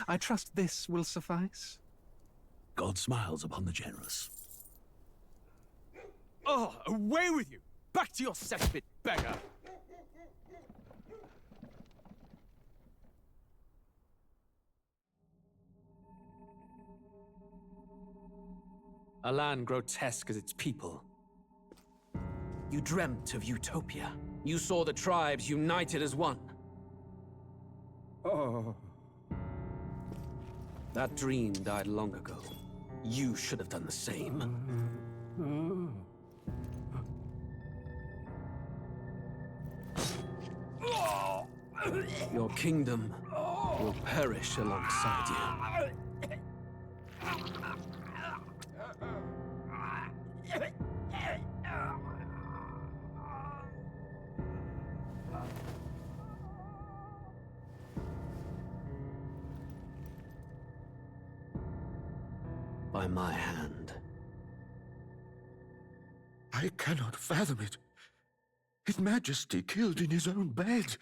I trust this will suffice. God smiles upon the generous. Oh, away with you! Back to your cesspit, beggar! A land grotesque as its people. You dreamt of utopia. You saw the tribes united as one. Oh. That dream died long ago. You should have done the same. Your kingdom will perish alongside you. By my hand. I cannot fathom it. His Majesty killed in his own bed.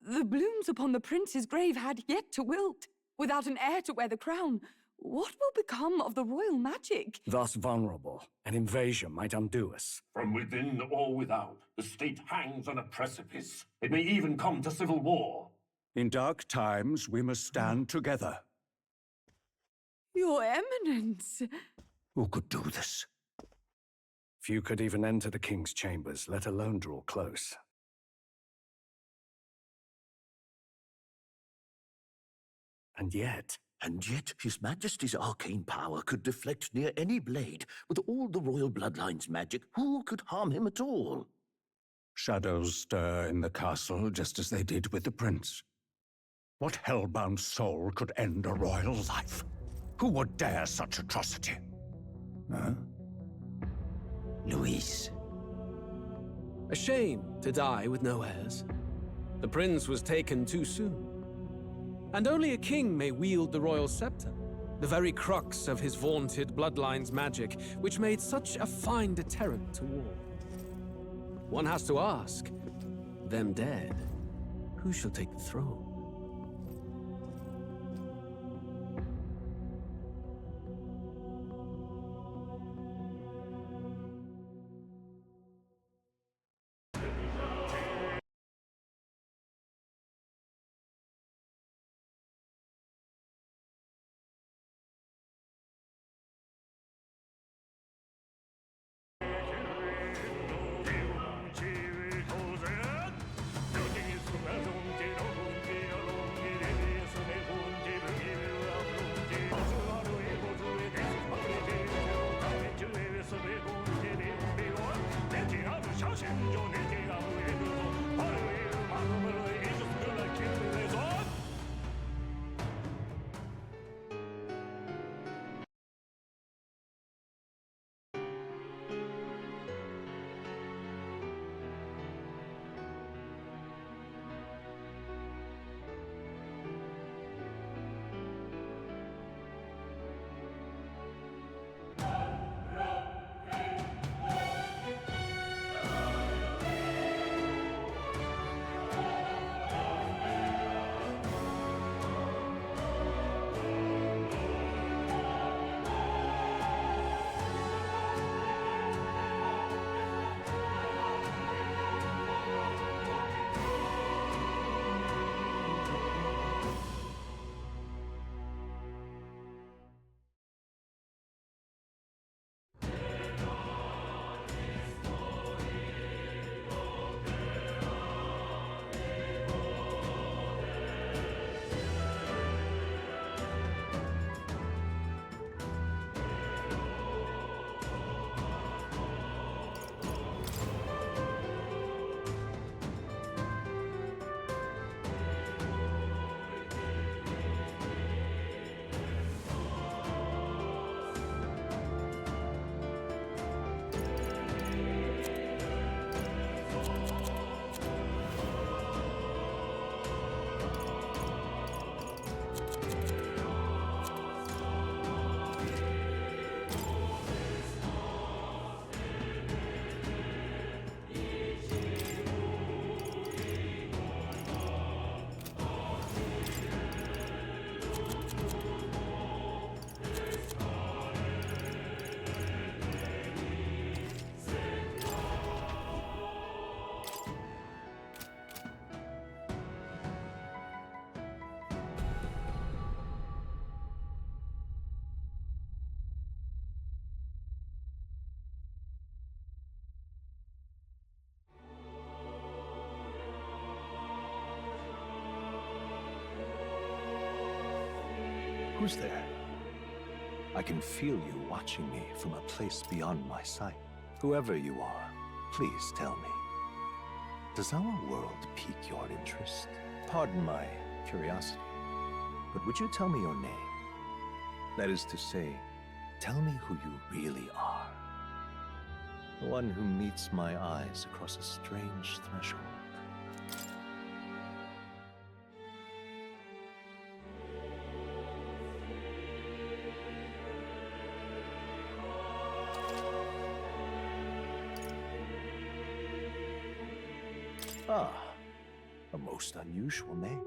The blooms upon the prince's grave had yet to wilt. Without an heir to wear the crown, what will become of the royal magic? Thus vulnerable, an invasion might undo us. From within or without, the state hangs on a precipice. It may even come to civil war. In dark times, we must stand together. Your Eminence! Who could do this? Few could even enter the king's chambers, let alone draw close. And yet His Majesty's arcane power could deflect near any blade. With all the royal bloodline's magic, who could harm him at all? shadows stir in the castle just as they did with the prince. What hellbound soul could end a royal life? Who would dare such atrocity? Huh? Luis. A shame to die with no heirs. The prince was taken too soon. And only a king may wield the royal scepter, the very crux of his vaunted bloodline's magic, which made such a fine deterrent to war. One has to ask, them dead, who shall take the throne? Who's there? I can feel you watching me from a place beyond my sight. Whoever you are, please tell me. Does our world pique your interest? Pardon my curiosity, but would you tell me your name? That is to say, tell me who you really are. The one who meets my eyes across a strange threshold. Ah, a most unusual name.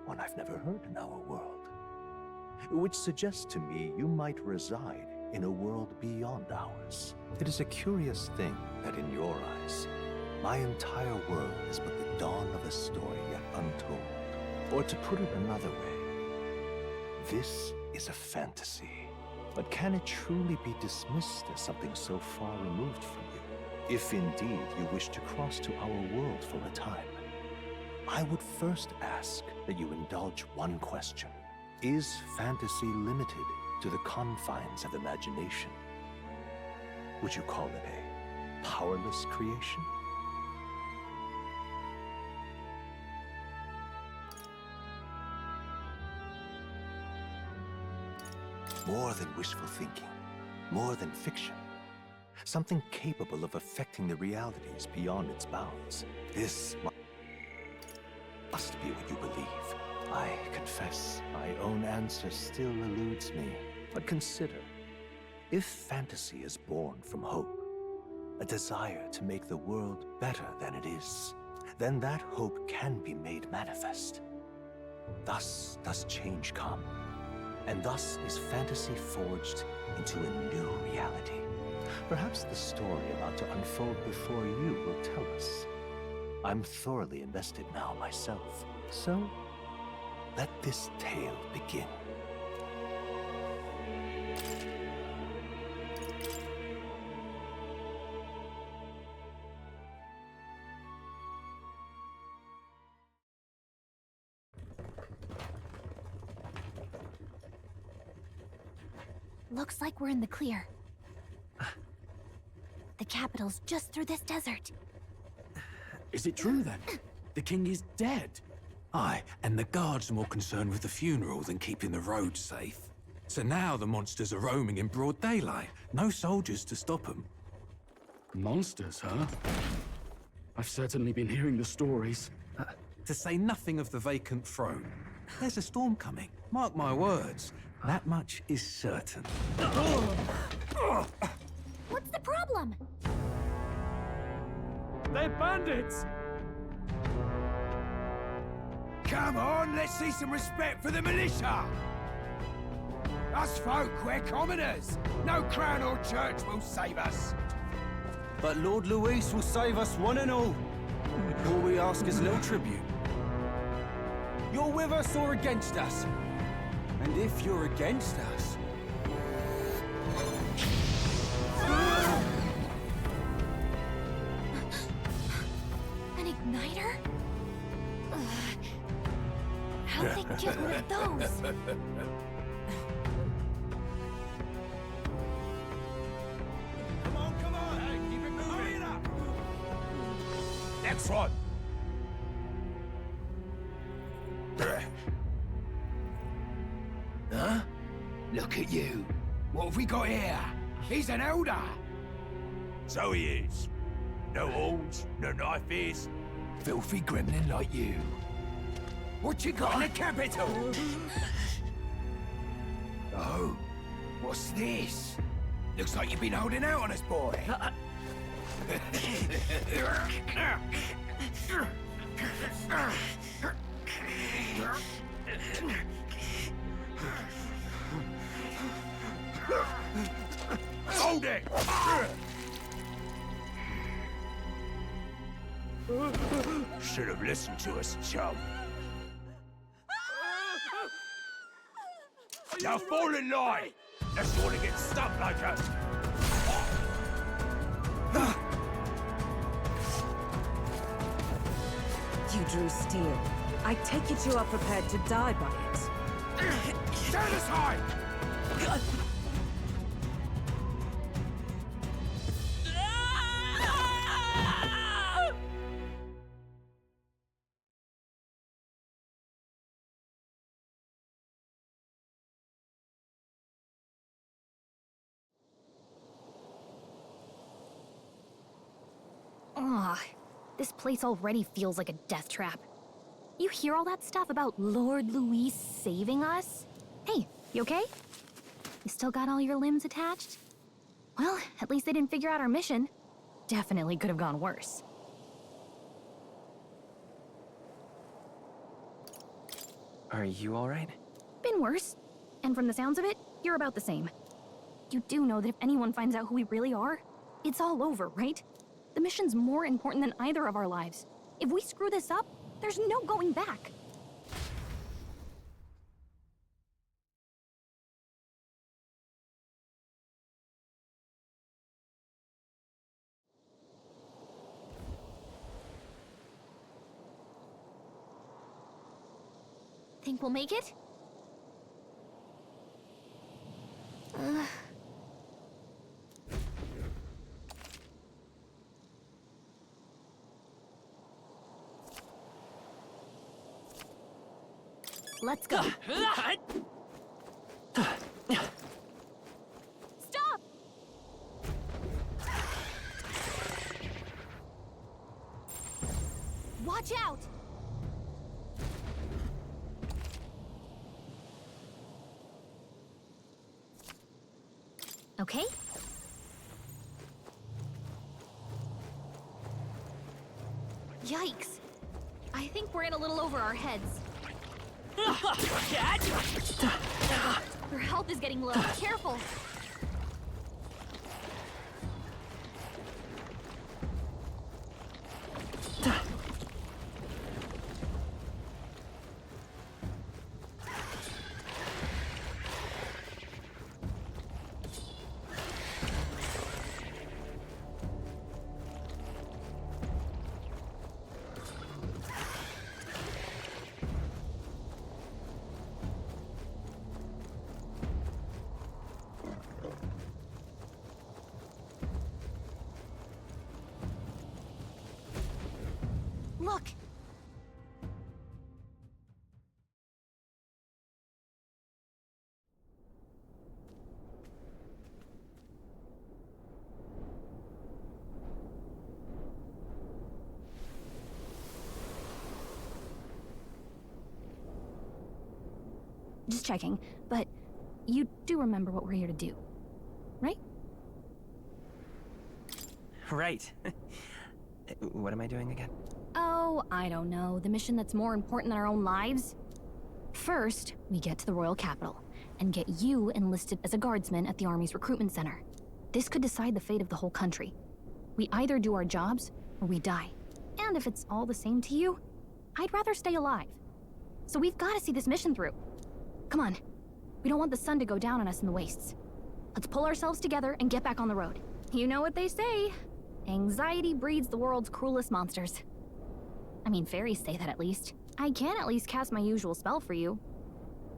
One I've never heard in our world. Which suggests to me you might reside in a world beyond ours. It is a curious thing that in your eyes, my entire world is but the dawn of a story yet untold. Or to put it another way, this is a fantasy. But can it truly be dismissed as something so far removed from you? If indeed you wish to cross to our world for a time, I would first ask that you indulge one question. Is fantasy limited to the confines of imagination? Would you call it a powerless creation? More than wishful thinking, more than fiction. Something capable of affecting the realities beyond its bounds. This must be what you believe. I confess, my own answer still eludes me. But consider, if fantasy is born from hope, a desire to make the world better than it is, then that hope can be made manifest. Thus does change come, and thus is fantasy forged into a new reality. Perhaps the story about to unfold before you will tell us. I'm thoroughly invested now myself, so let this tale begin. Looks like we're in the clear. The capital's just through this desert. Is it true then? The king is dead? Aye, and the guards are more concerned with the funeral than keeping the roads safe. So now the monsters are roaming in broad daylight. No soldiers to stop them. Monsters, huh? I've certainly been hearing the stories. To say nothing of the vacant throne. There's a storm coming, mark my words. That much is certain. What's the problem? They're bandits! Come on, let's see some respect for the militia! Us folk, we're commoners. No crown or church will save us. But Lord Luis will save us one and all. All we ask is no tribute. You're with us or against us? And if you're against us... An igniter? How'd they get one of those? Come on, hey, keep it moving up! Next one! Huh? Look at you. What have we got here? He's an elder. So he is. No horns, no knife ears. Filthy gremlin like you. What you got in the capital? Oh, what's this? Looks like you've been holding out on us, boy. Hold it! Should have listened to us, chum. Now fall in line! Unless you want to get stuck like us. You drew steel. I take it you are prepared to die by it. Stand aside! Ugh, this place already feels like a death trap. You hear all that stuff about Lord Louis saving us? Hey, you okay? You still got all your limbs attached? Well, at least they didn't figure out our mission. Definitely could have gone worse. Are you alright? Been worse. And from the sounds of it, you're about the same. You do know that if anyone finds out who we really are, it's all over, right? The mission's more important than either of our lives. If we screw this up, there's no going back. Think we'll make it? Let's go. Stop! Watch out! Okay? Yikes. I think we're in a little over our heads. Your health is getting low. Careful. Look! Just checking, but you do remember what we're here to do, right? Right. What am I doing again? Oh, I don't know. The mission that's more important than our own lives? First, we get to the royal capital and get you enlisted as a guardsman at the army's recruitment center. This could decide the fate of the whole country. We either do our jobs or we die. And if it's all the same to you, I'd rather stay alive. So we've got to see this mission through. Come on. We don't want the sun to go down on us in the wastes. Let's pull ourselves together and get back on the road. You know what they say. Anxiety breeds the world's cruelest monsters. I mean, fairies say that at least. I can at least cast my usual spell for you.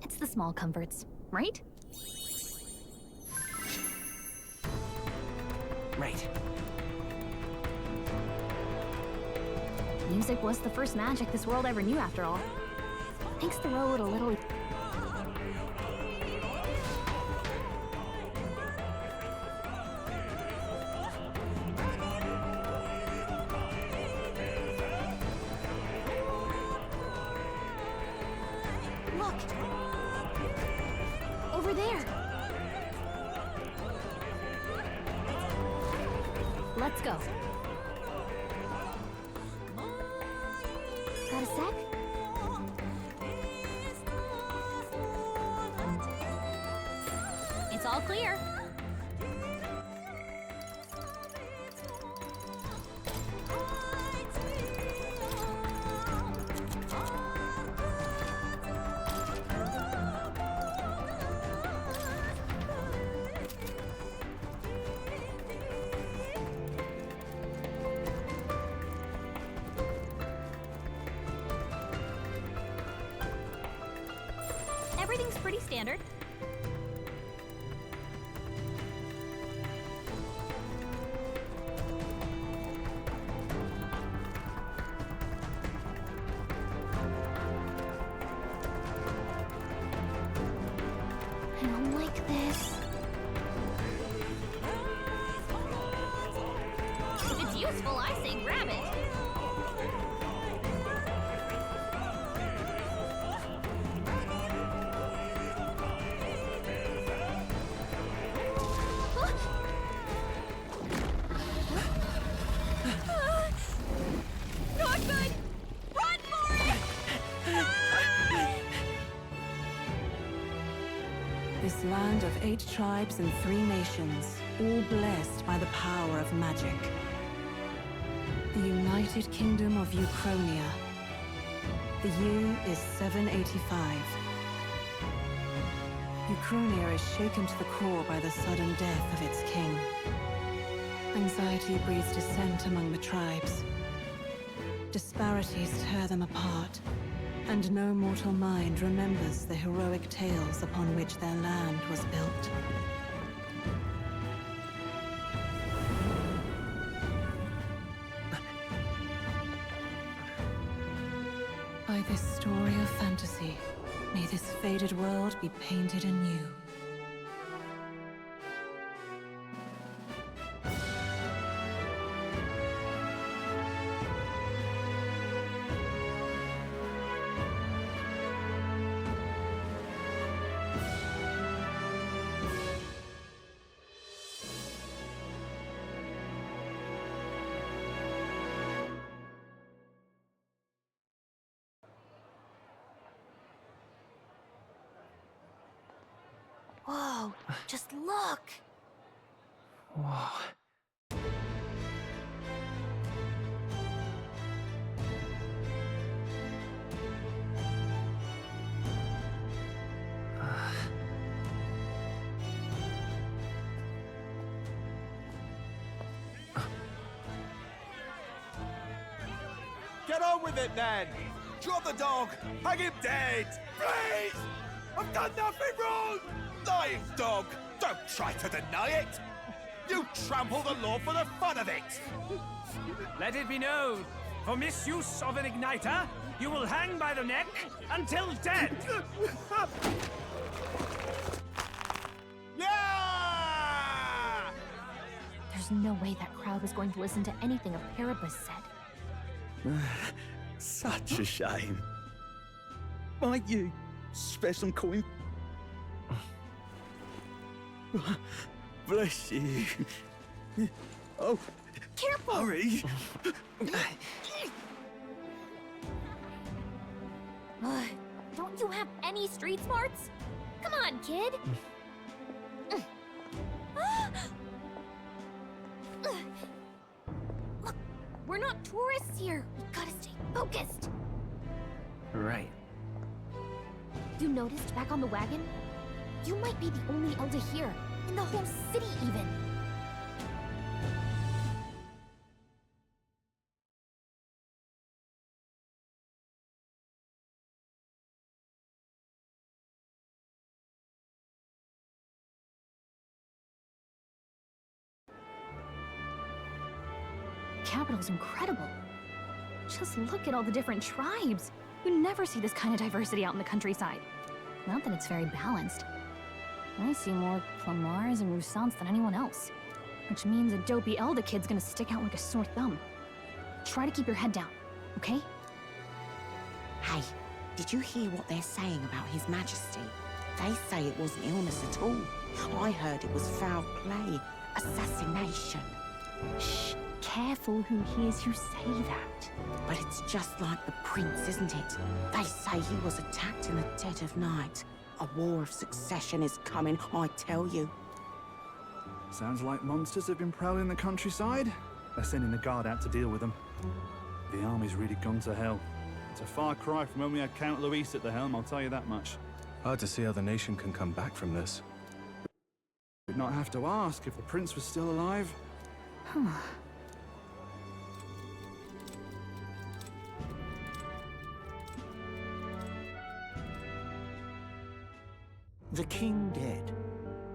It's the small comforts, right? Right. Music was the first magic this world ever knew, after all. Makes the road a little... Look! Over there! Let's go. Got a sec? It's all clear. Everything's pretty standard. I don't like this. If it's useful, I say grab it. Not good! Run for it! This land of 8 tribes and 3 nations, all blessed by the power of magic. The United Kingdom of Uchronia. The year is 785. Uchronia is shaken to the core by the sudden death of its king. Anxiety breeds dissent among the tribes. Disparities tear them apart, and no mortal mind remembers the heroic tales upon which their land was built. By this story of fantasy, may this faded world be painted anew. Whoa, just look! Whoa. Get on with it, then! Drop the dog! Hang him dead! Please! I've done nothing wrong! Lying dog! Don't try to deny it! You trample the law for the fun of it! Let it be known, for misuse of an igniter, you will hang by the neck until dead! Yeah! There's no way that crowd was going to listen to anything a Paribus said. Such a shame. Might you spare some coin? Bless you. Oh, careful! Hurry! Don't you have any street smarts? Come on, kid! Look, we're not tourists here. We gotta stay focused. Right. You noticed back on the wagon? You might be the only elder here, in the whole city even. Capital's incredible. Just look at all the different tribes. You never see this kind of diversity out in the countryside. Not that it's very balanced. I see more Clamars and Roussants than anyone else. Which means a dopey Elder kid's gonna stick out like a sore thumb. Try to keep your head down, okay? Hey, did you hear what they're saying about His Majesty? They say it wasn't illness at all. I heard it was foul play, assassination. Shh, careful who hears you say that. But it's just like the prince, isn't it? They say he was attacked in the dead of night. A war of succession is coming, I tell you. Sounds like monsters have been prowling the countryside. They're sending the guard out to deal with them. The army's really gone to hell. It's a far cry from when we had Count Luis at the helm, I'll tell you that much. Hard to see how the nation can come back from this. We'd not have to ask if the prince was still alive. The king dead,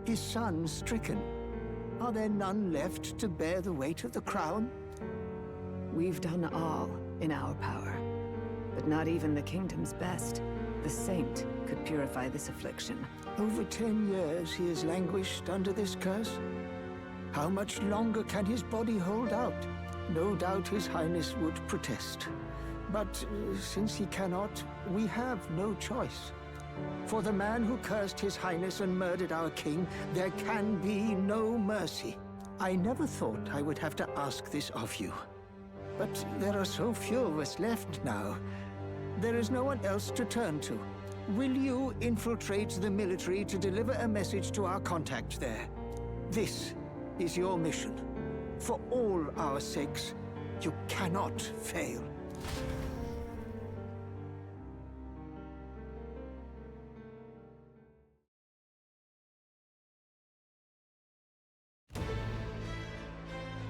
his son stricken. Are there none left to bear the weight of the crown? We've done all in our power, but not even the kingdom's best. The saint could purify this affliction. Over 10 years he has languished under this curse. How much longer can his body hold out? No doubt his highness would protest. But since he cannot, we have no choice. For the man who cursed his highness and murdered our king, there can be no mercy. I never thought I would have to ask this of you. But there are so few of us left now. There is no one else to turn to. Will you infiltrate the military to deliver a message to our contact there? This is your mission. For all our sakes, you cannot fail.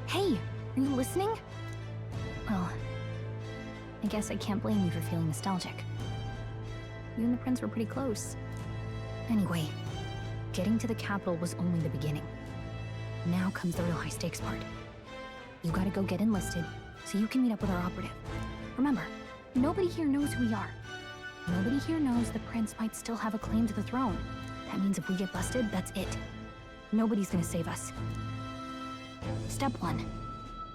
Hey, are you listening? Well, I guess I can't blame you for feeling nostalgic. You and the prince were pretty close. Anyway, getting to the capital was only the beginning. Now comes the real high-stakes part. You gotta go get enlisted, so you can meet up with our operative. Remember, nobody here knows who we are. Nobody here knows the prince might still have a claim to the throne. That means if we get busted, that's it. Nobody's gonna save us. Step 1.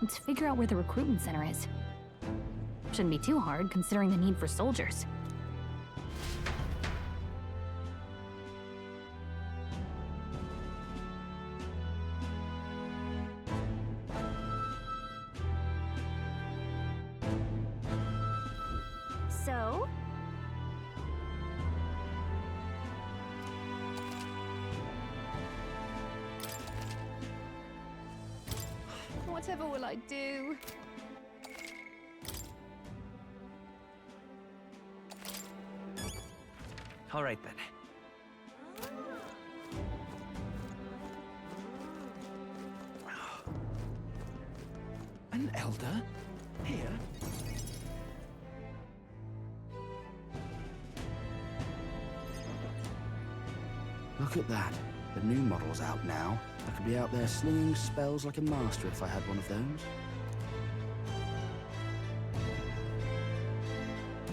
Let's figure out where the recruitment center is. Shouldn't be too hard, considering the need for soldiers. So? Whatever will I do? All right then. An elder? Here? Look at that. The new model's out now. I could be out there slinging spells like a master if I had one of those.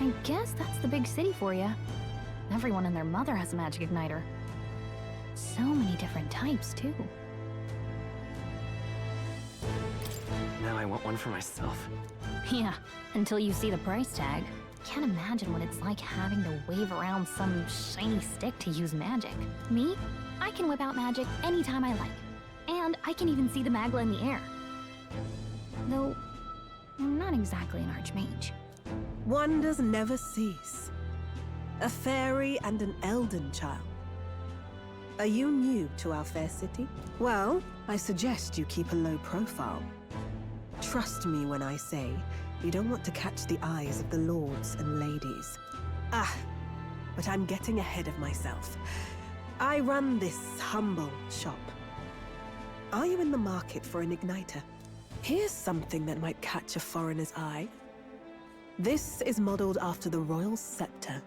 I guess that's the big city for you. Everyone and their mother has a magic igniter. So many different types, too. Now I want one for myself. Yeah, until you see the price tag. Can't imagine what it's like having to wave around some shiny stick to use magic. Me? I can whip out magic anytime I like. And I can even see the Magla in the air. Though, I'm not exactly an archmage. Wonders never cease. A fairy and an elden child. Are you new to our fair city? Well, I suggest you keep a low profile. Trust me when I say you don't want to catch the eyes of the lords and ladies. But I'm getting ahead of myself. I run this humble shop. Are you in the market for an igniter? Here's something that might catch a foreigner's eye. This is modeled after the royal scepter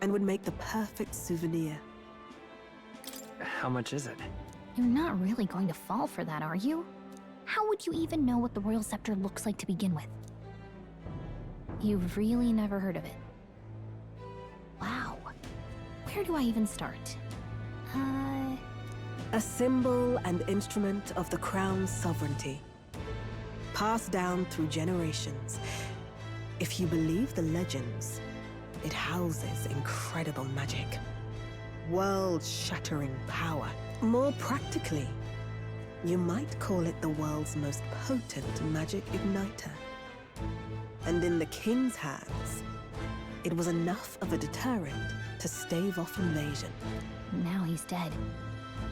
and would make the perfect souvenir. How much is it? You're not really going to fall for that, are you? How would you even know what the royal scepter looks like to begin with? You've really never heard of it. Wow. Where do I even start? A symbol and instrument of the crown's sovereignty. Passed down through generations. If you believe the legends, it houses incredible magic. World-shattering power. More practically, you might call it the world's most potent magic igniter. And in the king's hands, it was enough of a deterrent to stave off invasion. Now he's dead,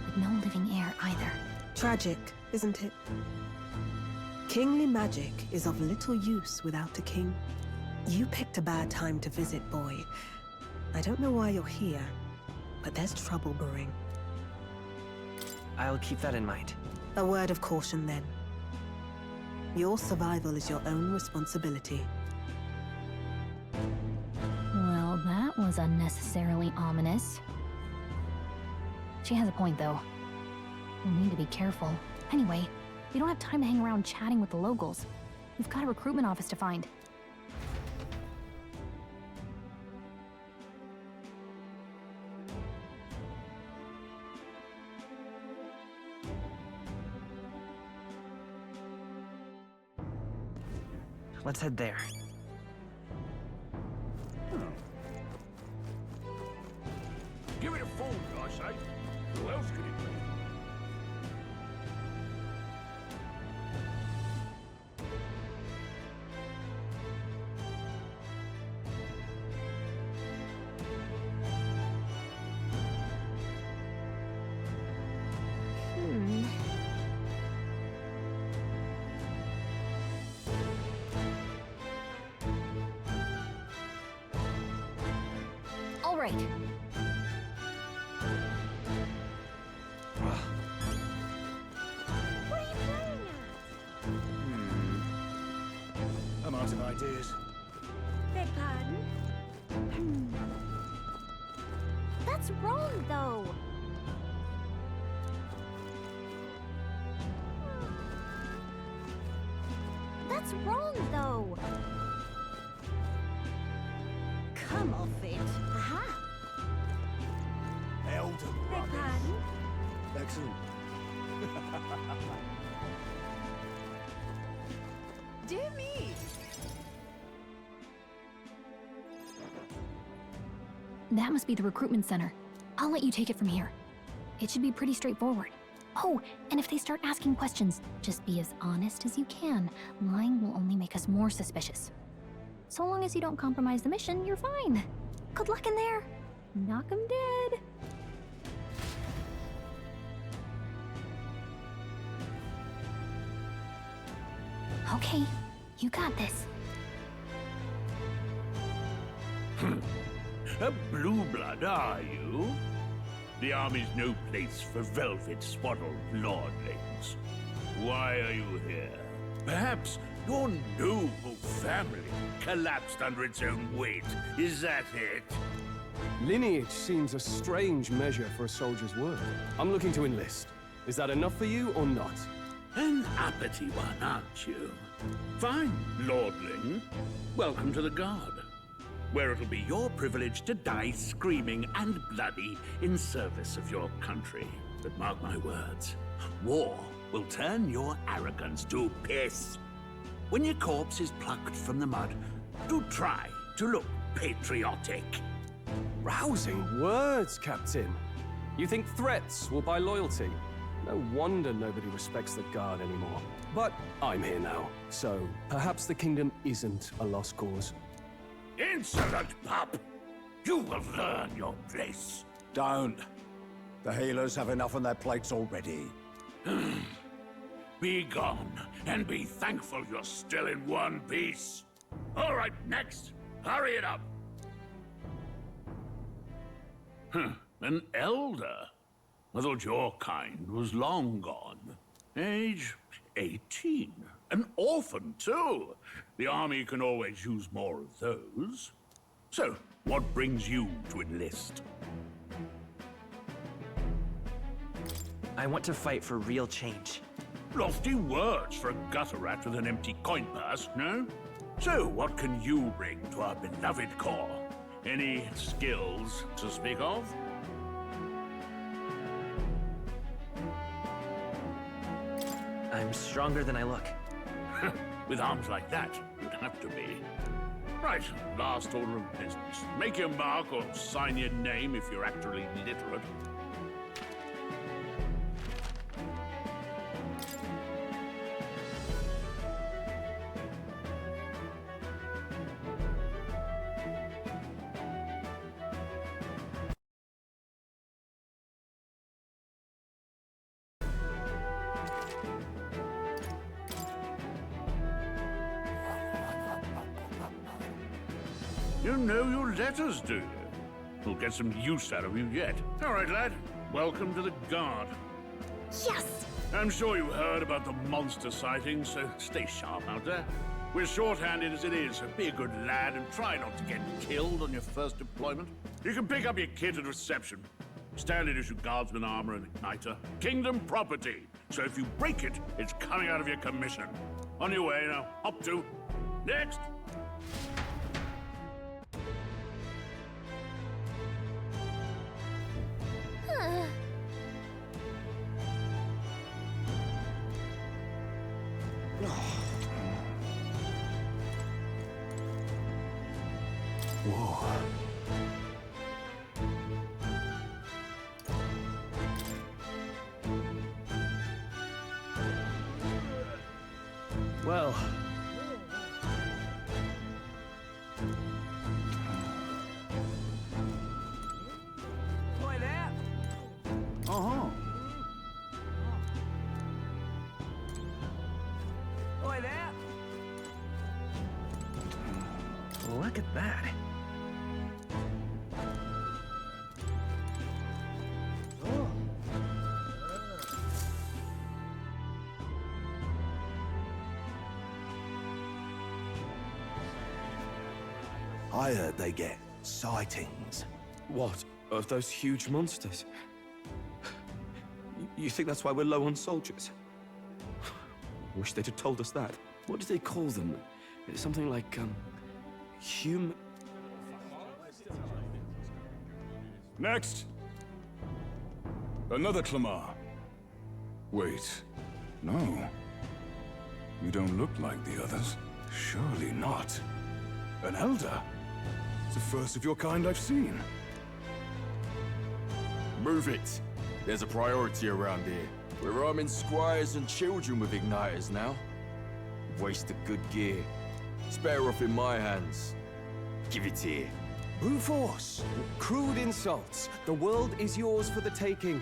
with no living heir either. Tragic, isn't it? Kingly magic is of little use without a king. You picked a bad time to visit, boy. I don't know why you're here, but there's trouble brewing. I'll keep that in mind. A word of caution, then. Your survival is your own responsibility. Well, that was unnecessarily ominous. She has a point, though. We'll need to be careful. Anyway, we don't have time to hang around chatting with the locals. We've got a recruitment office to find. Let's head there. Give it a fold, I say. Who else could it be? All right. What are you playing at? I'm out of ideas. Beg pardon? That's wrong, though. That's wrong, though. Come off it. Aha. Elder Beg pardon? Excellent. Dear me. That must be the recruitment center. I'll let you take it from here. It should be pretty straightforward. Oh, and if they start asking questions, just be as honest as you can. Lying will only make us more suspicious. So long as you don't compromise the mission, you're fine. Good luck in there. Knock 'em dead. Okay, you got this. A blue blood, are you? The army's no place for velvet-swaddled lordlings. Why are you here? Perhaps your noble family collapsed under its own weight. Is that it? Lineage seems a strange measure for a soldier's worth. I'm looking to enlist. Is that enough for you or not? An uppity one, aren't you? Fine, lordling. Welcome to the Guard, where it'll be your privilege to die screaming and bloody in service of your country. But mark my words, war will turn your arrogance to piss. When your corpse is plucked from the mud, do try to look patriotic. Rousing words, Captain. You think threats will buy loyalty? No wonder nobody respects the Guard anymore. But I'm here now, so perhaps the kingdom isn't a lost cause. Insolent pup! You will learn your place. Don't. The healers have enough on their plates already. Be gone, and be thankful you're still in one piece. All right, next. Hurry it up. An elder? I thought your kind was long gone. Age 18. An orphan, too. The army can always use more of those. So, what brings you to enlist? I want to fight for real change. Lofty words for a gutter rat with an empty coin purse, no? So, what can you bring to our beloved corps? Any skills to speak of? I'm stronger than I look. With arms like that, you'd have to be. Right, last order of business. Make your mark or sign your name if you're actually literate. You know your letters, do you? We'll get some use out of you yet. All right, lad. Welcome to the Guard. Yes! I'm sure you heard about the monster sightings, so stay sharp out there. We're short-handed as it is, so be a good lad and try not to get killed on your first deployment. You can pick up your kit at reception. Standard issue guardsman armor and igniter. Kingdom property. So if you break it, it's coming out of your commission. On your way now. Up to. Next. Whoa. Well. Boy there. Uh-huh. Boy there. Look at that. I heard they get sightings. What? Of those huge monsters? You think that's why we're low on soldiers? Wish they'd have told us that. What do they call them? It's something like, human... Next! Another Clamar. Wait, no. You don't look like the others. Surely not. An Elder? It's the first of your kind I've seen. Move it. There's a priority around here. We're arming squires and children with igniters now. Waste of good gear. It's better off in my hands. Give it here. Brute force. Crude insults. The world is yours for the taking.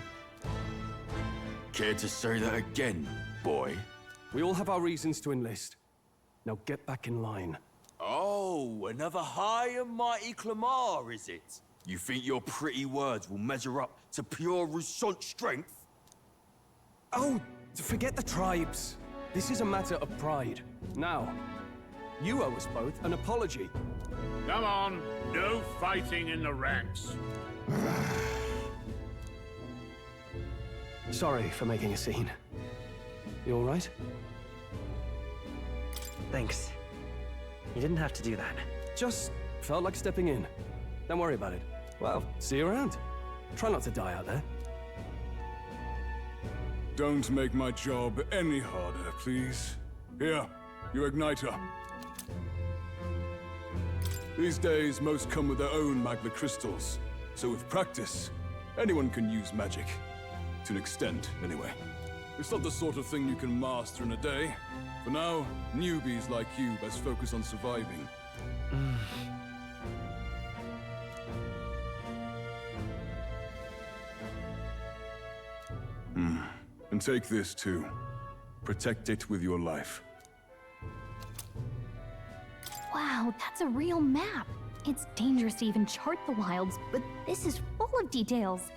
Care to say that again, boy? We all have our reasons to enlist. Now get back in line. Oh, another high and mighty Clamar, is it? You think your pretty words will measure up to pure Rousseau's strength? Oh, forget the tribes. This is a matter of pride. Now, you owe us both an apology. Come on, no fighting in the ranks. Sorry for making a scene. You all right? Thanks. You didn't have to do that. Just felt like stepping in. Don't worry about it. Well, see you around. Try not to die out there. Don't make my job any harder, please. Here, your igniter. These days, most come with their own magna crystals. So with practice, anyone can use magic. To an extent, anyway. It's not the sort of thing you can master in a day. For now, newbies like you best focus on surviving. And take this too. Protect it with your life. Wow, that's a real map. It's dangerous to even chart the wilds, but this is full of details.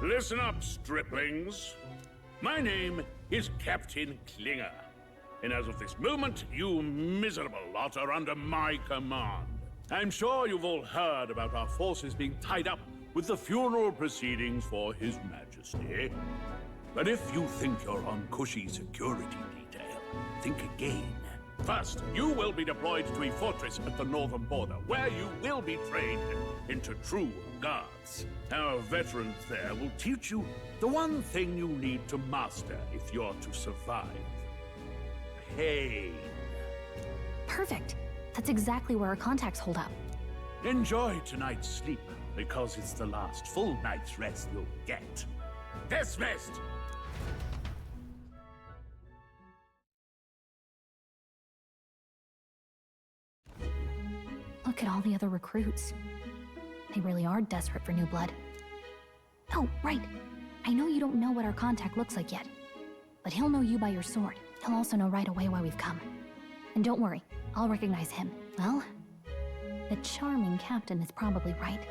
Listen up, striplings. My name is Captain Klinger. And as of this moment, you miserable lot are under my command. I'm sure you've all heard about our forces being tied up with the funeral proceedings for His Majesty. But if you think you're on cushy security detail, think again. First, you will be deployed to a fortress at the northern border, where you will be trained into true guards. Our veterans there will teach you the one thing you need to master if you're to survive. Pain. Perfect. That's exactly where our contacts hold up. Enjoy tonight's sleep, because it's the last full night's rest you'll get. Dismissed! Look at all the other recruits. They really are desperate for new blood. Oh, right. I know you don't know what our contact looks like yet, but he'll know you by your sword. He'll also know right away why we've come. And don't worry, I'll recognize him. Well, the charming captain is probably right.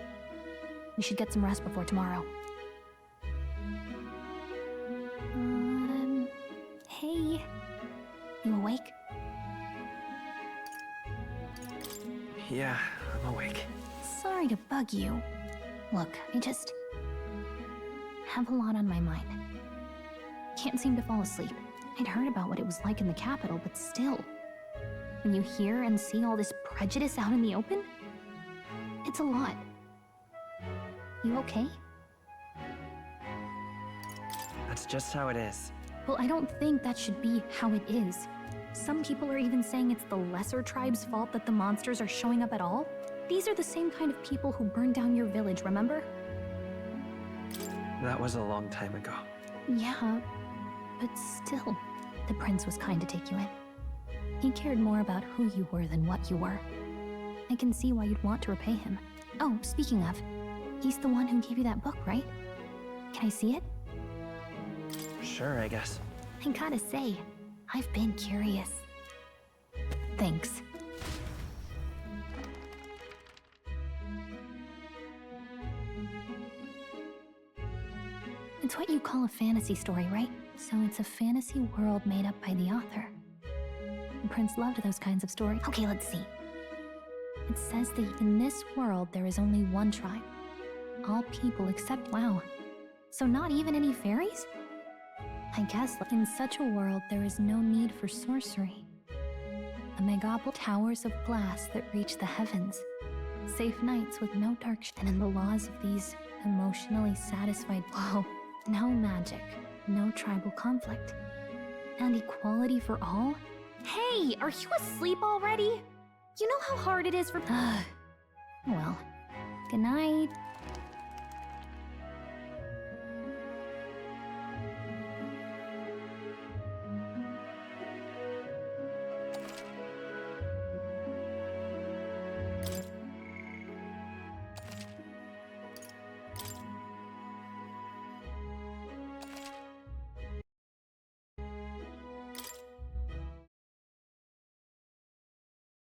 We should get some rest before tomorrow. Hey. You awake? Yeah, I'm awake. Sorry to bug you. Look, have a lot on my mind. Can't seem to fall asleep. I'd heard about what it was like in the capital, but still. When you hear and see all this prejudice out in the open, it's a lot. You okay? That's just how it is. Well, I don't think that should be how it is. Some people are even saying it's the lesser tribe's fault that the monsters are showing up at all. These are the same kind of people who burned down your village, remember? That was a long time ago. Yeah, but still, the prince was kind to take you in. He cared more about who you were than what you were. I can see why you'd want to repay him. Oh, speaking of, he's the one who gave you that book, right? Can I see it? Sure, I guess. I gotta say, I've been curious. Thanks. It's what you call a fantasy story, right? So it's a fantasy world made up by the author. The prince loved those kinds of stories. Okay, let's see. It says that in this world there is only one tribe. All people except WoW. So not even any fairies? I guess in such a world there is no need for sorcery. A megapole, towers of glass that reach the heavens. Safe nights with no dark and in the laws of these emotionally satisfied. Whoa. No magic, no tribal conflict, and equality for all? Hey, are you asleep already? You know how hard it is for... Well, good night.